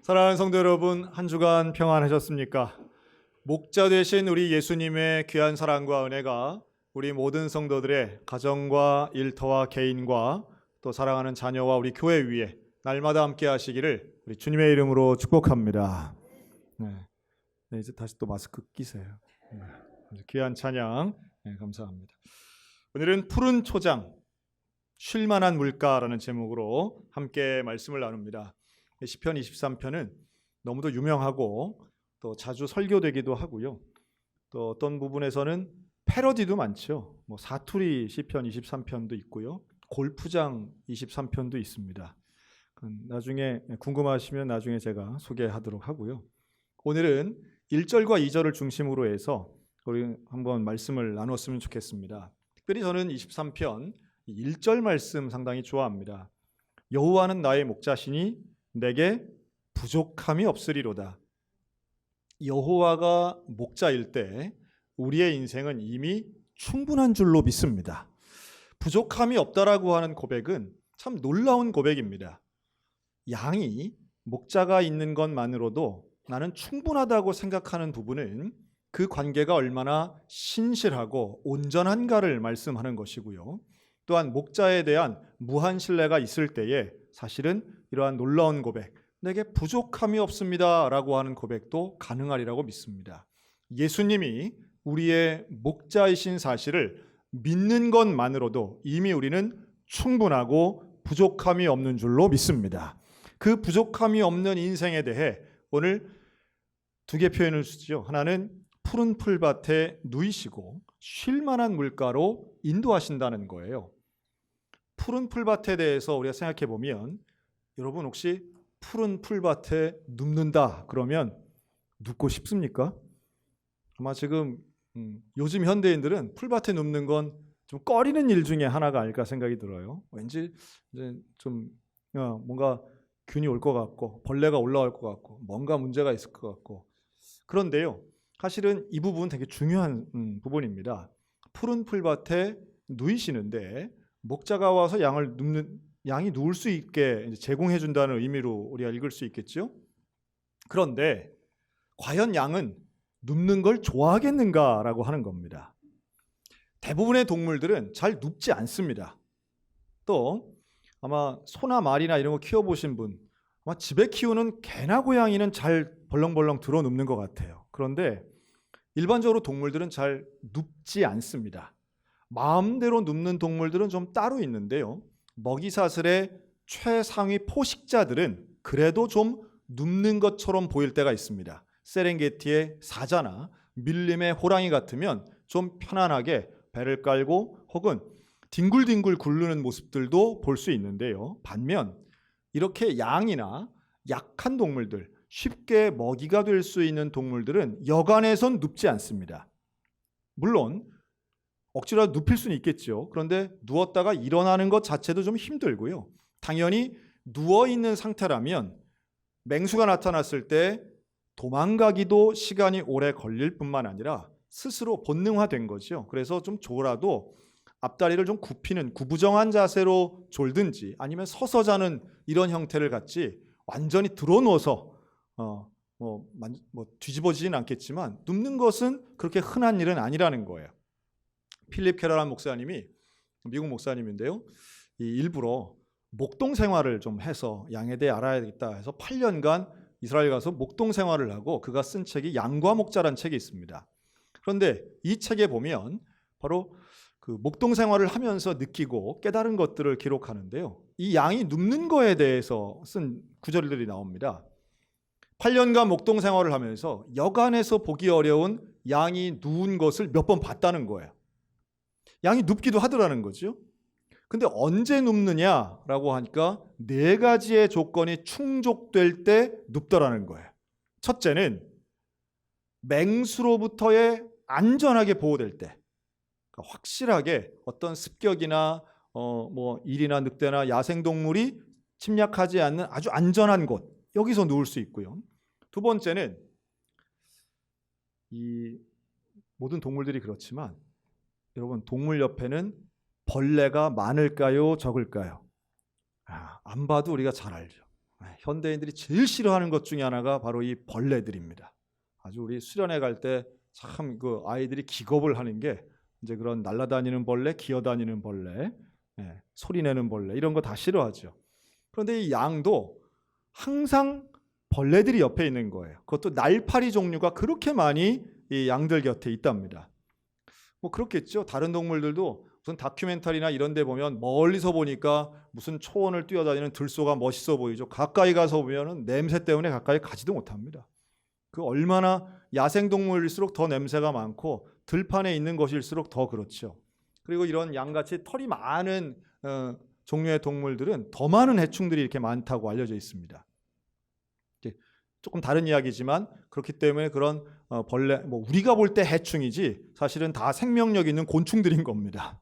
사랑하는 성도 여러분, 한 주간 평안하셨습니까? 목자 되신 우리 예수님의 귀한 사랑과 은혜가 우리 모든 성도들의 가정과 일터와 개인과 또 사랑하는 자녀와 우리 교회 위에 날마다 함께 하시기를 우리 주님의 이름으로 축복합니다. 네, 이제 다시 또 마스크 끼세요. 귀한 찬양 감사합니다. 오늘은 푸른 초장, 쉴만한 물가라는 제목으로 함께 말씀을 나눕니다. 시편 23편은 너무도 유명하고 또 자주 설교되기도 하고요. 또 어떤 부분에서는 패러디도 많죠. 사투리 시편 23편도 있고요. 골프장 23편도 있습니다. 나중에 궁금하시면 나중에 제가 소개하도록 하고요. 오늘은 1절과 2절을 중심으로 해서 우리 한번 말씀을 나눴으면 좋겠습니다. 특별히 저는 23편 1절 말씀 상당히 좋아합니다. 여호와는 나의 목자시니 내게 부족함이 없으리로다. 여호와가 목자일 때 우리의 인생은 이미 충분한 줄로 믿습니다. 부족함이 없다라고 하는 고백은 참 놀라운 고백입니다. 양이 목자가 있는 것만으로도 나는 충분하다고 생각하는 부분은 그 관계가 얼마나 신실하고 온전한가를 말씀하는 것이고요. 또한 목자에 대한 무한 신뢰가 있을 때에 사실은 이러한 놀라운 고백, 내게 부족함이 없습니다 라고 하는 고백도 가능하리라고 믿습니다. 예수님이 우리의 목자이신 사실을 믿는 것만으로도 이미 우리는 충분하고 부족함이 없는 줄로 믿습니다. 그 부족함이 없는 인생에 대해 오늘 두 개 표현을 쓰죠. 하나는 푸른 풀밭에 누이시고 쉴만한 물가로 인도하신다는 거예요. 푸른 풀밭에 대해서 우리가 생각해 보면 여러분 혹시 푸른 풀밭에 눕는다 그러면 눕고 싶습니까? 아마 지금 요즘 현대인들은 풀밭에 눕는 건 좀 꺼리는 일 중에 하나가 아닐까 생각이 들어요. 왠지 이제 좀 뭔가 균이 올 것 같고 벌레가 올라올 것 같고 뭔가 문제가 있을 것 같고. 그런데요, 사실은 이 부분 되게 중요한 부분입니다. 푸른 풀밭에 누이시는데 목자가 와서 양이 누울 수 있게 제공해 준다는 의미로 우리가 읽을 수 있겠죠. 그런데 과연 양은 눕는 걸 좋아하겠는가라고 하는 겁니다. 대부분의 동물들은 잘 눕지 않습니다. 또 아마 소나 말이나 이런 거 키워보신 분, 아마 집에 키우는 개나 고양이는 잘 벌렁벌렁 들어 눕는 것 같아요. 그런데 일반적으로 동물들은 잘 눕지 않습니다. 마음대로 눕는 동물들은 좀 따로 있는데요. 먹이사슬의 최상위 포식자들은 그래도 좀 눕는 것처럼 보일 때가 있습니다. 세렝게티의 사자나 밀림의 호랑이 같으면 좀 편안하게 배를 깔고 혹은 뒹굴뒹굴 굴르는 모습들도 볼 수 있는데요. 반면 이렇게 양이나 약한 동물들, 쉽게 먹이가 될 수 있는 동물들은 여간에선 눕지 않습니다. 물론 억지로 눕힐 수는 있겠죠. 그런데 누웠다가 일어나는 것 자체도 좀 힘들고요. 당연히 누워있는 상태라면 맹수가 나타났을 때 도망가기도 시간이 오래 걸릴 뿐만 아니라 스스로 본능화된 거죠. 그래서 좀 졸아도 앞다리를 좀 굽히는 구부정한 자세로 졸든지 아니면 서서 자는 이런 형태를 갖지 완전히 드러누워서 뒤집어지진 않겠지만 눕는 것은 그렇게 흔한 일은 아니라는 거예요. 필립 캐러란 목사님이 미국 목사님인데요. 일부러 목동 생활을 좀 해서 양에 대해 알아야겠다 해서 8년간 이스라엘 가서 목동 생활을 하고 그가 쓴 책이 양과 목자라는 책이 있습니다. 그런데 이 책에 보면 바로 그 목동 생활을 하면서 느끼고 깨달은 것들을 기록하는데요. 이 양이 눕는 거에 대해서 쓴 구절들이 나옵니다. 8년간 목동 생활을 하면서 여간에서 보기 어려운 양이 누운 것을 몇 번 봤다는 거예요. 양이 눕기도 하더라는 거죠. 근데 언제 눕느냐라고 하니까 4가지의 조건이 충족될 때 눕더라는 거예요. 첫째는 맹수로부터의 안전하게 보호될 때, 그러니까 확실하게 어떤 습격이나 일이나 늑대나 야생동물이 침략하지 않는 아주 안전한 곳, 여기서 누울 수 있고요. 두 번째는 이 모든 동물들이 그렇지만 여러분, 동물 옆에는 벌레가 많을까요, 적을까요? 안 봐도 우리가 잘 알죠. 현대인들이 제일 싫어하는 것 중에 하나가 바로 이 벌레들입니다. 아주 우리 수련회 갈 때 참 그 아이들이 기겁을 하는 게 이제 그런 날아다니는 벌레, 기어다니는 벌레, 소리내는 벌레 이런 거 다 싫어하죠. 그런데 이 양도 항상 벌레들이 옆에 있는 거예요. 그것도 날파리 종류가 그렇게 많이 이 양들 곁에 있답니다. 뭐 그렇겠죠. 다른 동물들도 무슨 다큐멘터리나 이런 데 보면 멀리서 보니까 무슨 초원을 뛰어다니는 들소가 멋있어 보이죠. 가까이 가서 보면은 냄새 때문에 가까이 가지도 못합니다. 그 얼마나 야생동물일수록 더 냄새가 많고 들판에 있는 것일수록 더 그렇죠. 그리고 이런 양같이 털이 많은 종류의 동물들은 더 많은 해충들이 이렇게 많다고 알려져 있습니다. 조금 다른 이야기지만 그렇기 때문에 그런 벌레, 뭐 우리가 볼 때 해충이지 사실은 다 생명력 있는 곤충들인 겁니다.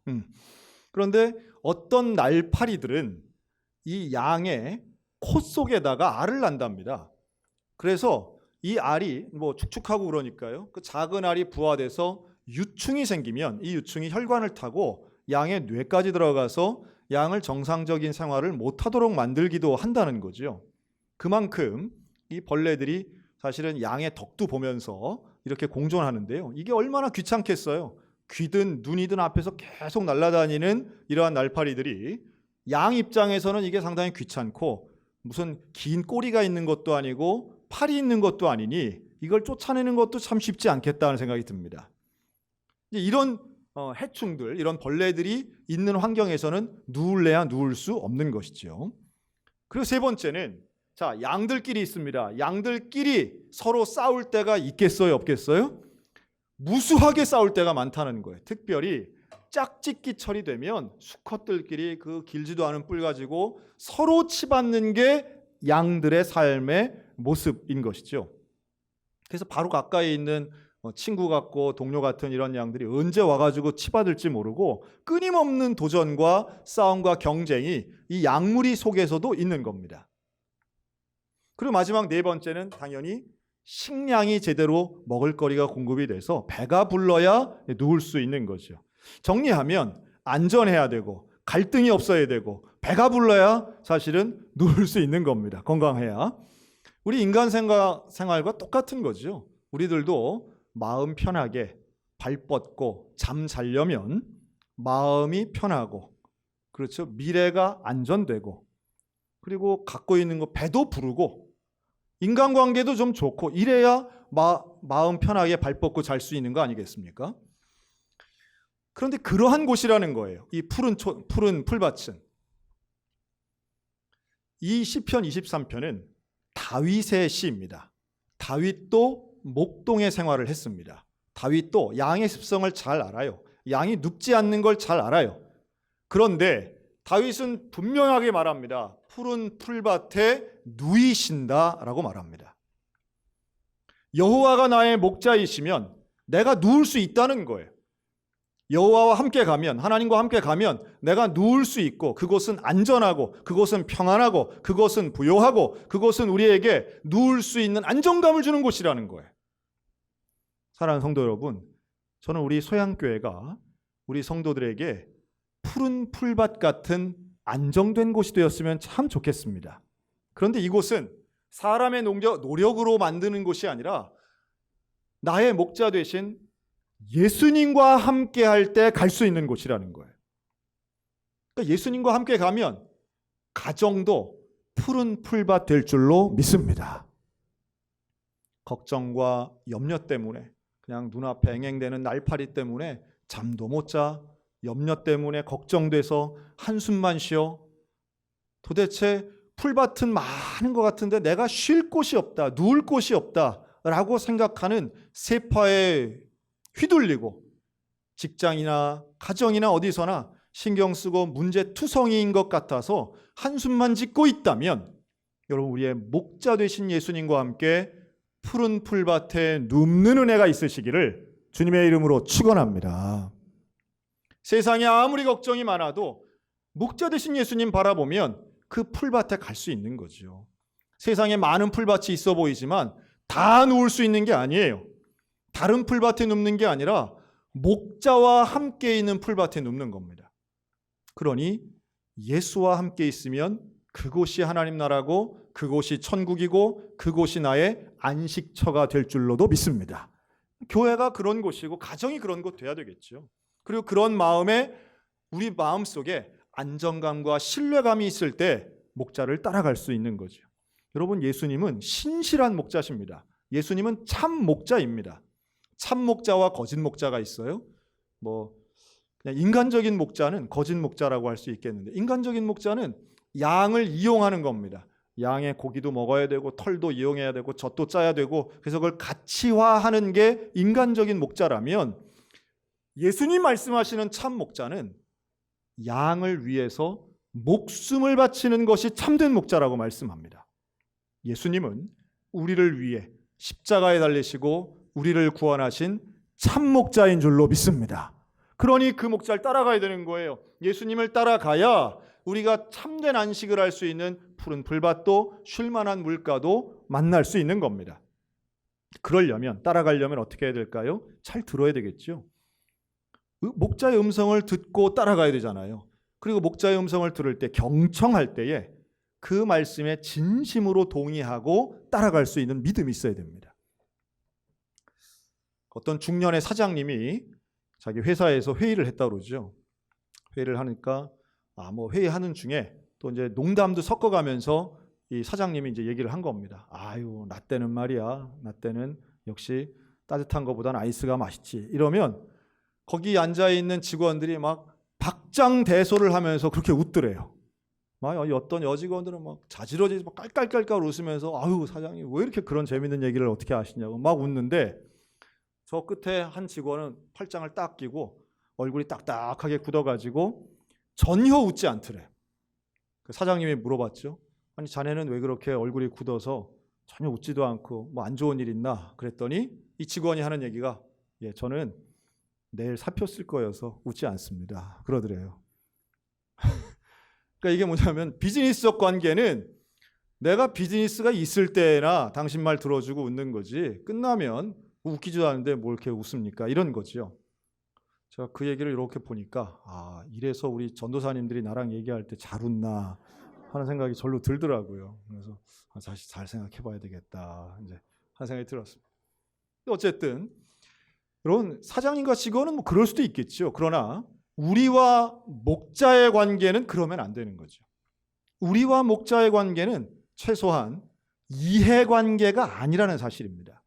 그런데 어떤 날파리들은 이 양의 코 속에다가 알을 낳는답니다. 그래서 이 알이 뭐 축축하고 그러니까요. 그 작은 알이 부화돼서 유충이 생기면 이 유충이 혈관을 타고 양의 뇌까지 들어가서 양을 정상적인 생활을 못하도록 만들기도 한다는 거죠. 그만큼 이 벌레들이 사실은 양의 덕도 보면서 이렇게 공존하는데요. 이게 얼마나 귀찮겠어요. 귀든 눈이든 앞에서 계속 날아다니는 이러한 날파리들이 양 입장에서는 이게 상당히 귀찮고 무슨 긴 꼬리가 있는 것도 아니고 팔이 있는 것도 아니니 이걸 쫓아내는 것도 참 쉽지 않겠다는 생각이 듭니다. 이런 해충들, 이런 벌레들이 있는 환경에서는 누울래야 누울 수 없는 것이죠. 그리고 세 번째는 자, 양들끼리 있습니다. 양들끼리 서로 싸울 때가 있겠어요, 없겠어요? 무수하게 싸울 때가 많다는 거예요. 특별히 짝짓기철이 되면 수컷들끼리 그 길지도 않은 뿔 가지고 서로 치받는 게 양들의 삶의 모습인 것이죠. 그래서 바로 가까이 있는 친구 같고 동료 같은 이런 양들이 언제 와가지고 치받을지 모르고 끊임없는 도전과 싸움과 경쟁이 이 양무리 속에서도 있는 겁니다. 그리고 마지막 네 번째는 당연히 식량이 제대로 먹을거리가 공급이 돼서 배가 불러야 누울 수 있는 거죠. 정리하면 안전해야 되고 갈등이 없어야 되고 배가 불러야 사실은 누울 수 있는 겁니다. 건강해야. 우리 인간 생활과 똑같은 거죠. 우리들도 마음 편하게 발 뻗고 잠 자려면 마음이 편하고 그렇죠. 미래가 안전되고 그리고 갖고 있는 거 배도 부르고 인간관계도 좀 좋고 이래야 마음 편하게 발 뻗고 잘 수 있는 거 아니겠습니까? 그런데 그러한 곳이라는 거예요. 이 푸른 풀밭은. 이 시편 23편은 다윗의 시입니다. 다윗도 목동의 생활을 했습니다. 다윗도 양의 습성을 잘 알아요. 양이 눕지 않는 걸 잘 알아요. 그런데 다윗은 분명하게 말합니다. 푸른 풀밭에 누이신다라고 말합니다. 여호와가 나의 목자이시면 내가 누울 수 있다는 거예요. 여호와와 함께 가면, 하나님과 함께 가면 내가 누울 수 있고 그곳은 안전하고 그곳은 평안하고 그곳은 부요하고 그곳은 우리에게 누울 수 있는 안정감을 주는 곳이라는 거예요. 사랑하는 성도 여러분, 저는 우리 소양교회가 우리 성도들에게 푸른 풀밭 같은 안정된 곳이 되었으면 참 좋겠습니다. 그런데 이곳은 사람의 노력으로 만드는 곳이 아니라 나의 목자 되신 예수님과 함께 할 때 갈 수 있는 곳이라는 거예요. 그러니까 예수님과 함께 가면 가정도 푸른 풀밭 될 줄로 믿습니다. 걱정과 염려 때문에 그냥 눈앞에 앵앵대는 날파리 때문에 잠도 못 자, 염려 때문에 걱정돼서 한숨만 쉬어. 도대체 풀밭은 많은 것 같은데 내가 쉴 곳이 없다, 누울 곳이 없다라고 생각하는 세파에 휘둘리고 직장이나 가정이나 어디서나 신경 쓰고 문제투성이인 것 같아서 한숨만 짓고 있다면 여러분, 우리의 목자 되신 예수님과 함께 푸른 풀밭에 눕는 은혜가 있으시기를 주님의 이름으로 축원합니다. 세상에 아무리 걱정이 많아도 목자 되신 예수님 바라보면 그 풀밭에 갈 수 있는 거죠. 세상에 많은 풀밭이 있어 보이지만 다 누울 수 있는 게 아니에요. 다른 풀밭에 눕는 게 아니라 목자와 함께 있는 풀밭에 눕는 겁니다. 그러니 예수와 함께 있으면 그곳이 하나님 나라고 그곳이 천국이고 그곳이 나의 안식처가 될 줄로도 믿습니다. 교회가 그런 곳이고 가정이 그런 곳 돼야 되겠죠. 그리고 그런 마음에 우리 마음속에 안정감과 신뢰감이 있을 때 목자를 따라갈 수 있는 거죠. 여러분, 예수님은 신실한 목자십니다. 예수님은 참 목자입니다. 참 목자와 거짓 목자가 있어요. 그냥 인간적인 목자는 거짓 목자라고 할 수 있겠는데, 인간적인 목자는 양을 이용하는 겁니다. 양의 고기도 먹어야 되고 털도 이용해야 되고 젖도 짜야 되고, 그래서 그걸 가치화하는 게 인간적인 목자라면, 예수님 말씀하시는 참 목자는 양을 위해서 목숨을 바치는 것이 참된 목자라고 말씀합니다. 예수님은 우리를 위해 십자가에 달리시고 우리를 구원하신 참 목자인 줄로 믿습니다. 그러니 그 목자를 따라가야 되는 거예요. 예수님을 따라가야 우리가 참된 안식을 할 수 있는 푸른 풀밭도 쉴 만한 물가도 만날 수 있는 겁니다. 그러려면, 따라가려면 어떻게 해야 될까요? 잘 들어야 되겠죠. 목자의 음성을 듣고 따라가야 되잖아요. 그리고 목자의 음성을 들을 때, 경청할 때에 그 말씀에 진심으로 동의하고 따라갈 수 있는 믿음이 있어야 됩니다. 어떤 중년의 사장님이 자기 회사에서 회의를 했다 그러죠. 회의를 하니까 회의하는 중에 또 이제 농담도 섞어가면서 이 사장님이 이제 얘기를 한 겁니다. 아유, 나 때는 말이야. 나 때는 역시 따뜻한 것보다는 아이스가 맛있지. 이러면 거기 앉아 있는 직원들이 막 박장대소를 하면서 그렇게 웃더래요. 막 어떤 여직원들은 막 자지러지 깔깔깔깔 웃으면서, 아유, 사장님 왜 이렇게 그런 재밌는 얘기를 어떻게 하시냐고 막 웃는데, 저 끝에 한 직원은 팔짱을 딱 끼고 얼굴이 딱딱하게 굳어가지고 전혀 웃지 않더래. 그 사장님이 물어봤죠. 아니, 자네는 왜 그렇게 얼굴이 굳어서 전혀 웃지도 않고 뭐 안 좋은 일 있나? 그랬더니 이 직원이 하는 얘기가, 예, 저는 내일 사표 쓸 거여서 웃지 않습니다. 그러더래요. 그러니까 이게 뭐냐면, 비즈니스적 관계는 내가 비즈니스가 있을 때나 당신 말 들어주고 웃는 거지, 끝나면 웃기지도 않은데 뭘 이렇게 웃습니까? 이런 거죠. 제가 그 얘기를 이렇게 보니까, 이래서 우리 전도사님들이 나랑 얘기할 때 잘 웃나 하는 생각이 절로 들더라고요. 그래서 다시 잘 생각해 봐야 되겠다, 이제 하는 생각이 들었습니다. 어쨌든 여러분, 사장님과 직원은 뭐 그럴 수도 있겠죠. 그러나 우리와 목자의 관계는 그러면 안 되는 거죠. 우리와 목자의 관계는 최소한 이해관계가 아니라는 사실입니다.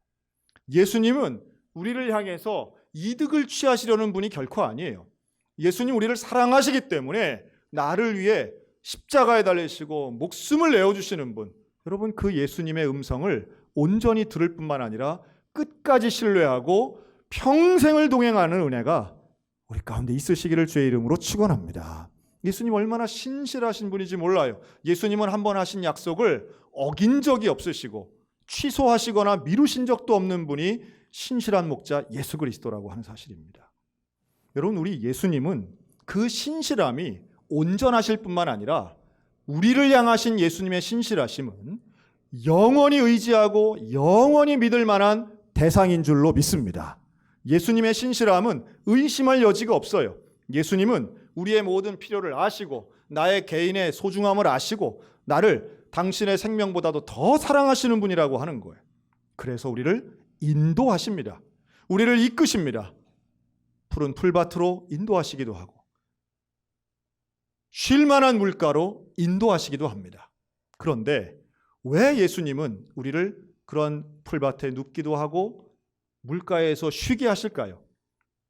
예수님은 우리를 향해서 이득을 취하시려는 분이 결코 아니에요. 예수님 우리를 사랑하시기 때문에 나를 위해 십자가에 달리시고 목숨을 내어주시는 분, 여러분, 그 예수님의 음성을 온전히 들을 뿐만 아니라 끝까지 신뢰하고 평생을 동행하는 은혜가 우리 가운데 있으시기를 주의 이름으로 축원합니다. 예수님 얼마나 신실하신 분인지 몰라요. 예수님은 한번 하신 약속을 어긴 적이 없으시고 취소하시거나 미루신 적도 없는 분이 신실한 목자 예수 그리스도라고 하는 사실입니다. 여러분, 우리 예수님은 그 신실함이 온전하실 뿐만 아니라 우리를 향하신 예수님의 신실하심은 영원히 의지하고 영원히 믿을 만한 대상인 줄로 믿습니다. 예수님의 신실함은 의심할 여지가 없어요. 예수님은 우리의 모든 필요를 아시고 나의 개인의 소중함을 아시고 나를 당신의 생명보다도 더 사랑하시는 분이라고 하는 거예요. 그래서 우리를 인도하십니다. 우리를 이끄십니다. 푸른 풀밭으로 인도하시기도 하고 쉴 만한 물가로 인도하시기도 합니다. 그런데 왜 예수님은 우리를 그런 풀밭에 눕기도 하고 물가에서 쉬게 하실까요?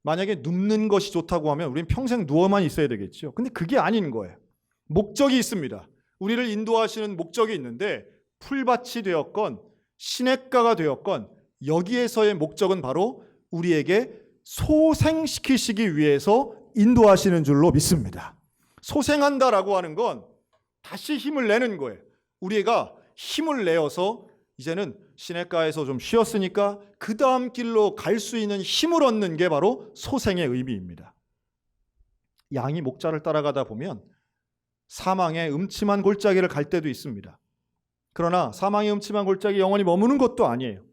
만약에 눕는 것이 좋다고 하면 우리는 평생 누워만 있어야 되겠죠. 근데 그게 아닌 거예요. 목적이 있습니다. 우리를 인도하시는 목적이 있는데, 풀밭이 되었건 시냇가가 되었건 여기에서의 목적은 바로 우리에게 소생시키시기 위해서 인도하시는 줄로 믿습니다. 소생한다라고 하는 건 다시 힘을 내는 거예요. 우리가 힘을 내어서 이제는 시냇가에서 좀 쉬었으니까 그 다음 길로 갈 수 있는 힘을 얻는 게 바로 소생의 의미입니다. 양이 목자를 따라가다 보면 사망의 음침한 골짜기를 갈 때도 있습니다. 그러나 사망의 음침한 골짜기 영원히 머무는 것도 아니에요.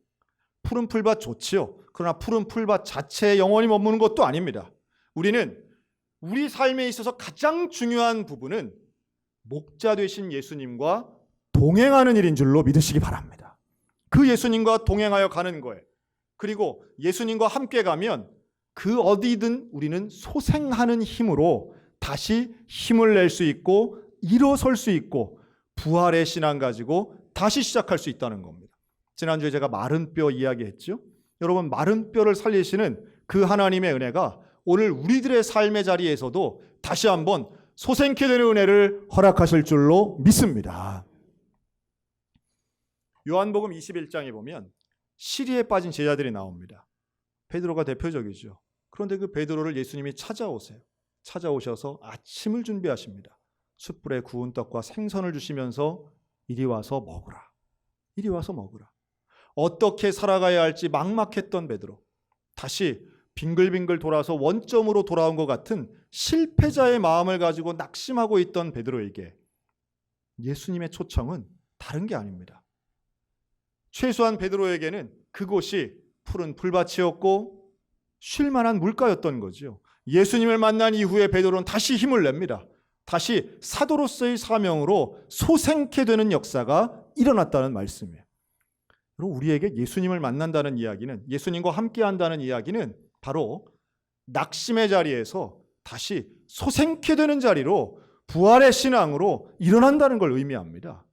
푸른 풀밭 좋지요. 그러나 푸른 풀밭 자체에 영원히 머무는 것도 아닙니다. 우리는 우리 삶에 있어서 가장 중요한 부분은 목자 되신 예수님과 동행하는 일인 줄로 믿으시기 바랍니다. 그 예수님과 동행하여 가는 거예요. 그리고 예수님과 함께 가면 그 어디든 우리는 소생하는 힘으로 다시 힘을 낼 수 있고 일어설 수 있고 부활의 신앙 가지고 다시 시작할 수 있다는 겁니다. 지난주에 제가 마른 뼈 이야기했죠. 여러분, 마른 뼈를 살리시는 그 하나님의 은혜가 오늘 우리들의 삶의 자리에서도 다시 한번 소생케 되는 은혜를 허락하실 줄로 믿습니다. 요한복음 21장에 보면 시리에 빠진 제자들이 나옵니다. 베드로가 대표적이죠. 그런데 그 베드로를 예수님이 찾아오세요. 찾아오셔서 아침을 준비하십니다. 숯불에 구운 떡과 생선을 주시면서 이리 와서 먹으라. 이리 와서 먹으라. 어떻게 살아가야 할지 막막했던 베드로, 다시 빙글빙글 돌아서 원점으로 돌아온 것 같은 실패자의 마음을 가지고 낙심하고 있던 베드로에게 예수님의 초청은 다른 게 아닙니다. 최소한 베드로에게는 그곳이 푸른 풀밭이었고 쉴만한 물가였던 거죠. 예수님을 만난 이후에 베드로는 다시 힘을 냅니다. 다시 사도로서의 사명으로 소생케 되는 역사가 일어났다는 말씀이에요. 그리고 우리에게 예수님을 만난다는 이야기는, 예수님과 함께한다는 이야기는 바로 낙심의 자리에서 다시 소생케 되는 자리로 부활의 신앙으로 일어난다는 걸 의미합니다.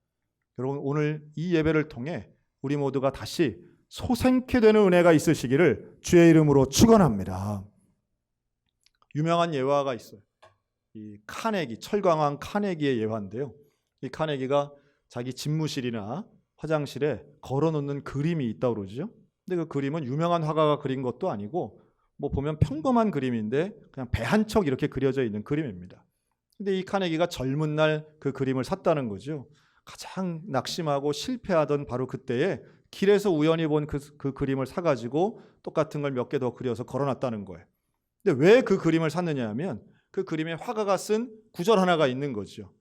여러분, 오늘 이 예배를 통해 우리 모두가 다시 소생케 되는 은혜가 있으시기를 주의 이름으로 축원합니다. 유명한 예화가 있어요. 이 카네기, 철강왕 카네기의 예화인데요. 이 카네기가 자기 집무실이나 화장실에 걸어놓는 그림이 있다고 그러죠. 근데 그 그림은 유명한 화가가 그린 것도 아니고 뭐 보면 평범한 그림인데 그냥 배 한 척 이렇게 그려져 있는 그림입니다. 근데 이 카네기가 젊은 날 그 그림을 샀다는 거죠. 가장 낙심하고 실패하던 바로 그때에 길에서 우연히 본 그 그림을 사가지고 똑같은 걸 몇 개 더 그려서 걸어놨다는 거예요. 근데 왜 그 그림을 샀느냐 하면 그 그림에 화가가 쓴 구절 하나가 있는 거죠.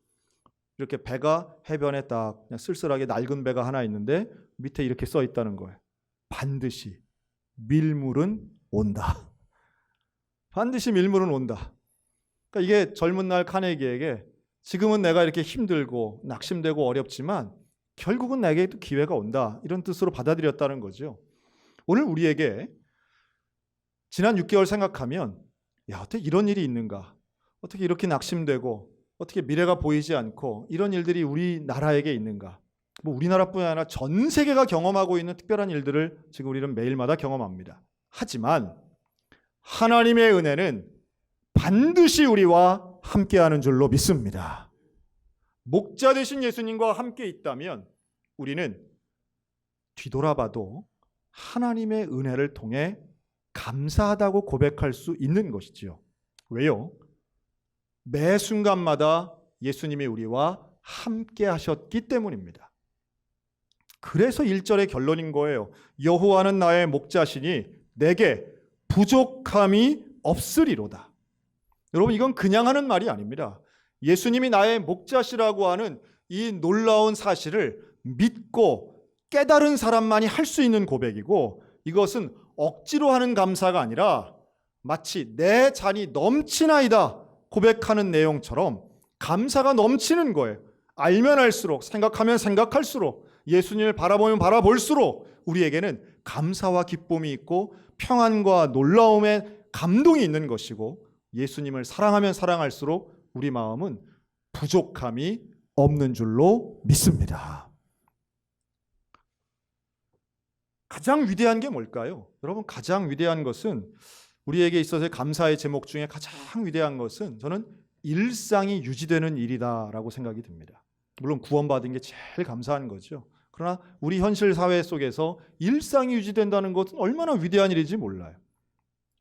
이렇게 배가 해변에 딱 그냥 쓸쓸하게 낡은 배가 하나 있는데 밑에 이렇게 써 있다는 거예요. 반드시 밀물은 온다. 반드시 밀물은 온다. 그러니까 이게 젊은 날 카네기에게 지금은 내가 이렇게 힘들고 낙심되고 어렵지만 결국은 내게 또 기회가 온다, 이런 뜻으로 받아들였다는 거죠. 오늘 우리에게 지난 6개월 생각하면 야, 어떻게 이런 일이 있는가? 어떻게 이렇게 낙심되고 어떻게 미래가 보이지 않고 이런 일들이 우리나라에게 있는가? 뭐 우리나라뿐 아니라 전 세계가 경험하고 있는 특별한 일들을 지금 우리는 매일마다 경험합니다. 하지만 하나님의 은혜는 반드시 우리와 함께하는 줄로 믿습니다. 목자 되신 예수님과 함께 있다면 우리는 뒤돌아봐도 하나님의 은혜를 통해 감사하다고 고백할 수 있는 것이지요. 왜요? 매 순간마다 예수님이 우리와 함께 하셨기 때문입니다. 그래서 1절의 결론인 거예요. 여호와는 나의 목자시니 내게 부족함이 없으리로다. 여러분, 이건 그냥 하는 말이 아닙니다. 예수님이 나의 목자시라고 하는 이 놀라운 사실을 믿고 깨달은 사람만이 할 수 있는 고백이고, 이것은 억지로 하는 감사가 아니라 마치 내 잔이 넘치나이다 고백하는 내용처럼 감사가 넘치는 거예요. 알면 알수록, 생각하면 생각할수록, 예수님을 바라보면 바라볼수록 우리에게는 감사와 기쁨이 있고 평안과 놀라움의 감동이 있는 것이고, 예수님을 사랑하면 사랑할수록 우리 마음은 부족함이 없는 줄로 믿습니다. 가장 위대한 게 뭘까요? 여러분, 가장 위대한 것은, 우리에게 있어서의 감사의 제목 중에 가장 위대한 것은 저는 일상이 유지되는 일이다라고 생각이 듭니다. 물론 구원받은 게 제일 감사한 거죠. 그러나 우리 현실 사회 속에서 일상이 유지된다는 것은 얼마나 위대한 일인지 몰라요.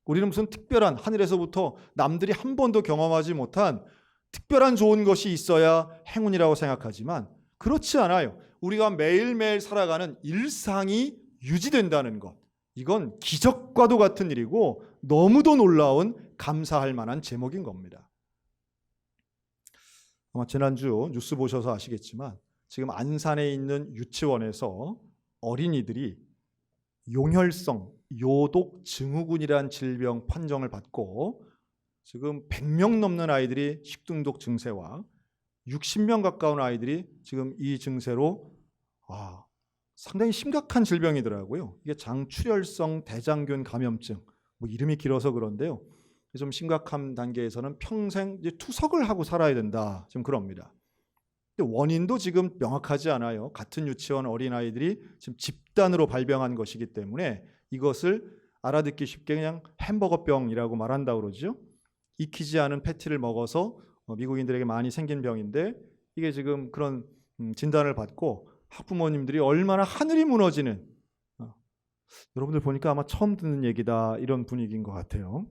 우리는 무슨 특별한, 하늘에서부터 남들이 한 번도 경험하지 못한 특별한 좋은 것이 있어야 행운이라고 생각하지만 그렇지 않아요. 우리가 매일매일 살아가는 일상이 유지된다는 것, 이건 기적과도 같은 일이고 너무도 놀라운 감사할 만한 제목인 겁니다. 아마 지난주 뉴스 보셔서 아시겠지만 지금 안산에 있는 유치원에서 어린이들이 용혈성 요독 증후군이라는 질병 판정을 받고 지금 100명 넘는 아이들이 식중독 증세와 60명 가까운 아이들이 지금 이 증세로 상당히 심각한 질병이더라고요. 이게 장출혈성 대장균 감염증, 뭐 이름이 길어서 그런데요. 좀 심각한 단계에서는 평생 이제 투석을 하고 살아야 된다. 지금 그럽니다. 근데 원인도 지금 명확하지 않아요. 같은 유치원 어린아이들이 지금 집단으로 발병한 것이기 때문에 이것을 알아듣기 쉽게 그냥 햄버거병이라고 말한다고 그러죠. 익히지 않은 패티를 먹어서 미국인들에게 많이 생긴 병인데 이게 지금 그런 진단을 받고 학부모님들이 얼마나 하늘이 무너지는, 여러분들 보니까 아마 처음 듣는 얘기다 이런 분위기인 것 같아요.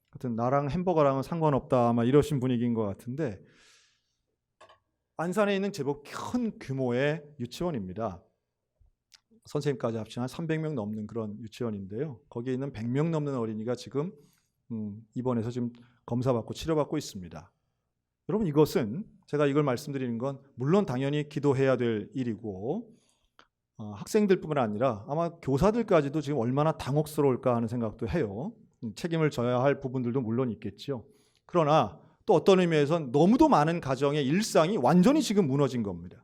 하여튼 나랑 햄버거랑은 상관없다 아마 이러신 분위기인 것 같은데, 안산에 있는 제법 큰 규모의 유치원입니다. 선생님까지 합치면 한 300명 넘는 그런 유치원인데요. 거기에 있는 100명 넘는 어린이가 지금 입원해서 지금 검사받고 치료받고 있습니다. 여러분, 이것은 제가 이걸 말씀드리는 건 물론 당연히 기도해야 될 일이고 학생들뿐만 아니라 아마 교사들까지도 지금 얼마나 당혹스러울까 하는 생각도 해요. 책임을 져야 할 부분들도 물론 있겠죠. 그러나 또 어떤 의미에선 너무도 많은 가정의 일상이 완전히 지금 무너진 겁니다.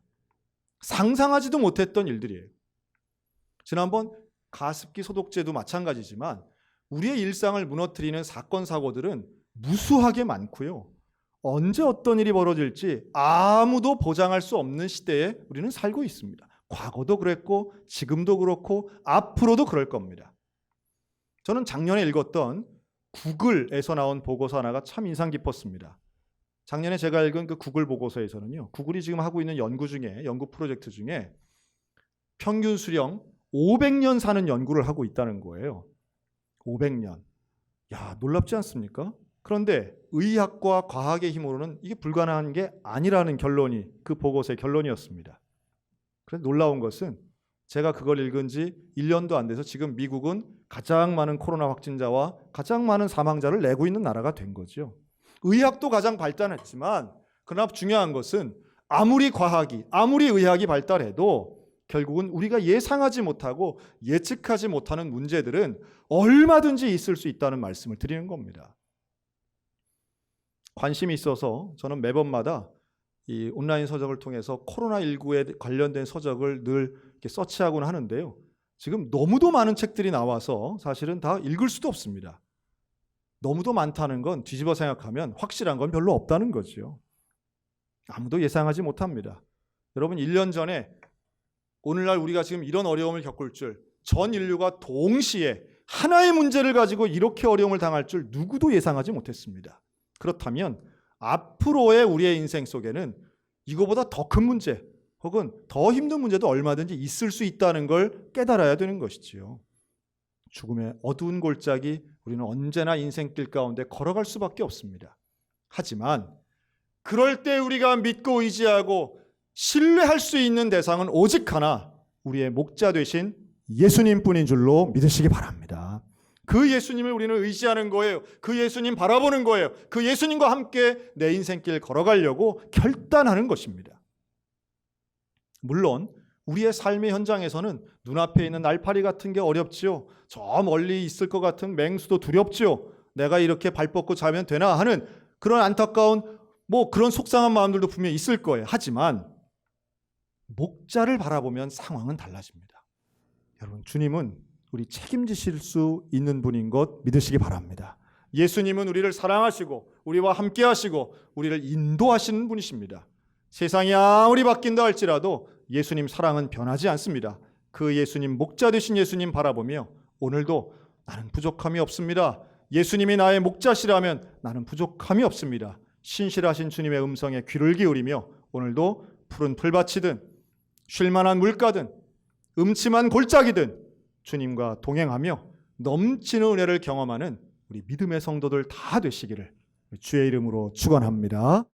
상상하지도 못했던 일들이에요. 지난번 가습기 소독제도 마찬가지지만 우리의 일상을 무너뜨리는 사건 사고들은 무수하게 많고요. 언제 어떤 일이 벌어질지 아무도 보장할 수 없는 시대에 우리는 살고 있습니다. 과거도 그랬고 지금도 그렇고 앞으로도 그럴 겁니다. 저는 작년에 읽었던 구글에서 나온 보고서 하나가 참 인상 깊었습니다. 작년에 제가 읽은 그 구글 보고서에서는요, 구글이 지금 하고 있는 연구 프로젝트 중에 평균 수령 500년 사는 연구를 하고 있다는 거예요. 500년. 야, 놀랍지 않습니까? 그런데 의학과 과학의 힘으로는 이게 불가능한 게 아니라는 결론이 그 보고서의 결론이었습니다. 그래서 놀라운 것은 제가 그걸 읽은 지 1년도 안 돼서 지금 미국은 가장 많은 코로나 확진자와 가장 많은 사망자를 내고 있는 나라가 된 거죠. 의학도 가장 발달했지만 그러나 중요한 것은 아무리 과학이, 아무리 의학이 발달해도 결국은 우리가 예상하지 못하고 예측하지 못하는 문제들은 얼마든지 있을 수 있다는 말씀을 드리는 겁니다. 관심이 있어서 저는 매번마다 이 온라인 서적을 통해서 코로나19에 관련된 서적을 늘 이렇게 서치하곤 하는데요. 지금 너무도 많은 책들이 나와서 사실은 다 읽을 수도 없습니다. 너무도 많다는 건 뒤집어 생각하면 확실한 건 별로 없다는 거죠. 아무도 예상하지 못합니다. 여러분, 1년 전에 오늘날 우리가 지금 이런 어려움을 겪을 줄, 전 인류가 동시에 하나의 문제를 가지고 이렇게 어려움을 당할 줄 누구도 예상하지 못했습니다. 그렇다면 앞으로의 우리의 인생 속에는 이거보다 더 큰 문제 혹은 더 힘든 문제도 얼마든지 있을 수 있다는 걸 깨달아야 되는 것이지요. 죽음의 어두운 골짜기, 우리는 언제나 인생길 가운데 걸어갈 수밖에 없습니다. 하지만 그럴 때 우리가 믿고 의지하고 신뢰할 수 있는 대상은 오직 하나, 우리의 목자 되신 예수님뿐인 줄로 믿으시기 바랍니다. 그 예수님을 우리는 의지하는 거예요. 그 예수님 바라보는 거예요. 그 예수님과 함께 내 인생길 걸어가려고 결단하는 것입니다. 물론 우리의 삶의 현장에서는 눈앞에 있는 날파리 같은 게 어렵지요. 저 멀리 있을 것 같은 맹수도 두렵지요. 내가 이렇게 발 뻗고 자면 되나 하는 그런 안타까운 그런 속상한 마음들도 분명히 있을 거예요. 하지만 목자를 바라보면 상황은 달라집니다. 여러분, 주님은 우리 책임지실 수 있는 분인 것 믿으시기 바랍니다. 예수님은 우리를 사랑하시고 우리와 함께 하시고 우리를 인도하시는 분이십니다. 세상이 아무리 바뀐다 할지라도 예수님 사랑은 변하지 않습니다. 그 예수님, 목자 되신 예수님 바라보며 오늘도 나는 부족함이 없습니다. 예수님이 나의 목자시라면 나는 부족함이 없습니다. 신실하신 주님의 음성에 귀를 기울이며 오늘도 푸른 풀밭이든 쉴만한 물가든 음침한 골짜기든 주님과 동행하며 넘치는 은혜를 경험하는 우리 믿음의 성도들 다 되시기를 주의 이름으로 축원합니다.